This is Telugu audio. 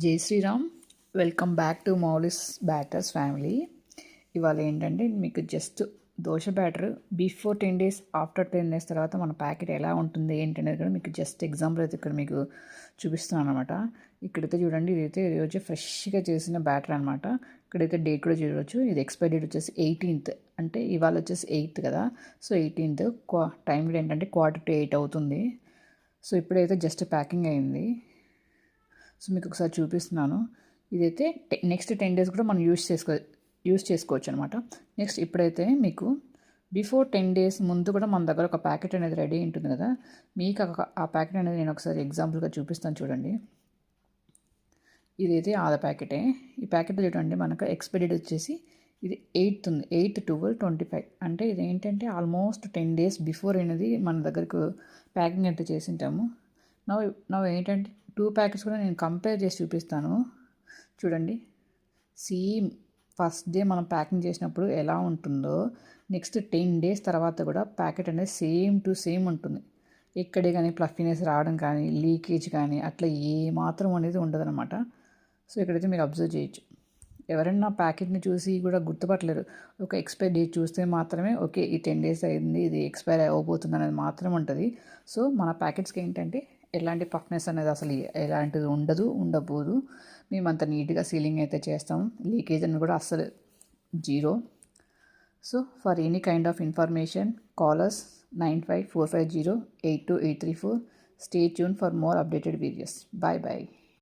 జై Shriram. Welcome back to Mouli's batters family. ఇవాళ ఏంటంటే మీకు just dosa batter before 10 days after 10 days తర్వాత మన ప్యాకెట్ ఎలా ఉంటుంది ఏంటనేది కూడా మీకు జస్ట్ ఎగ్జాంపుల్ అయితే ఇక్కడ మీకు చూపిస్తున్నాను అనమాట. ఇక్కడైతే చూడండి, ఇదైతే ఈరోజు ఫ్రెష్గా చేసిన బ్యాటర్ అనమాట. ఇక్కడైతే డేట్ కూడా చూడవచ్చు. ఇది ఎక్స్పైరీ డేట్ వచ్చేసి 18th, అంటే ఇవాళ వచ్చేసి 8th కదా. సో 18th టైం ఏంటంటే 7:45 అవుతుంది. సో ఇప్పుడైతే జస్ట్ ప్యాకింగ్ అయింది. సో మీకు ఒకసారి చూపిస్తున్నాను. ఇదైతే నెక్స్ట్ 10 days కూడా మనం యూస్ చేసుకోవచ్చు అనమాట. నెక్స్ట్ ఇప్పుడైతే మీకు బిఫోర్ 10 days ముందు కూడా మన దగ్గర ఒక ప్యాకెట్ అనేది రెడీ ఉంటుంది కదా. మీకు ఆ ప్యాకెట్ అనేది నేను ఒకసారి ఎగ్జాంపుల్గా చూపిస్తాను చూడండి. ఇదైతే ఆద ప్యాకెటే. ఈ ప్యాకెట్ చూడండి, మనకు ఎక్స్పైరీ డేట్ వచ్చేసి ఇది 8th ఉంది, 8/12/25. అంటే ఇది ఏంటంటే ఆల్మోస్ట్ 10 days బిఫోర్ అనేది మన దగ్గరకు ప్యాకింగ్ అయితే చేసింటాము. నవ్వు ఏంటంటే 2 ప్యాకెట్స్ కూడా నేను కంపేర్ చేసి చూపిస్తాను చూడండి. సేమ్ ఫస్ట్ డే మనం ప్యాకింగ్ చేసినప్పుడు ఎలా ఉంటుందో నెక్స్ట్ 10 days తర్వాత కూడా ప్యాకెట్ అనేది సేమ్ టు సేమ్ ఉంటుంది. ఎక్కడే కానీ ఫ్లఫీనెస్ రావడం కానీ లీకేజ్ కానీ అట్లా ఏ మాత్రం అనేది ఉండదన్నమాట. సో ఇక్కడైతే మీరు అబ్జర్వ్ చేయొచ్చు. ఎవరైనా ప్యాకెట్ని చూసి కూడా గుర్తుపట్టలేరు. ఒక ఎక్స్పైర్ డేట్ చూస్తే మాత్రమే ఓకే ఈ 10 days అయింది, ఇది ఎక్స్పైర్ అవ్వబోతుంది అనేది మాత్రం ఉంటుంది. సో మన ప్యాకెట్స్కి ఏంటంటే ఎలాంటి పఫ్నెస్ అనేది అసలు ఎలాంటిది ఉండబోదు. మేము అంత నీట్గా సీలింగ్ అయితే చేస్తాం. లీకేజ్ అని కూడా అస్సలు 0. So for any kind of information callers 9545082834. Stay tune for more updated videos. Bye bye.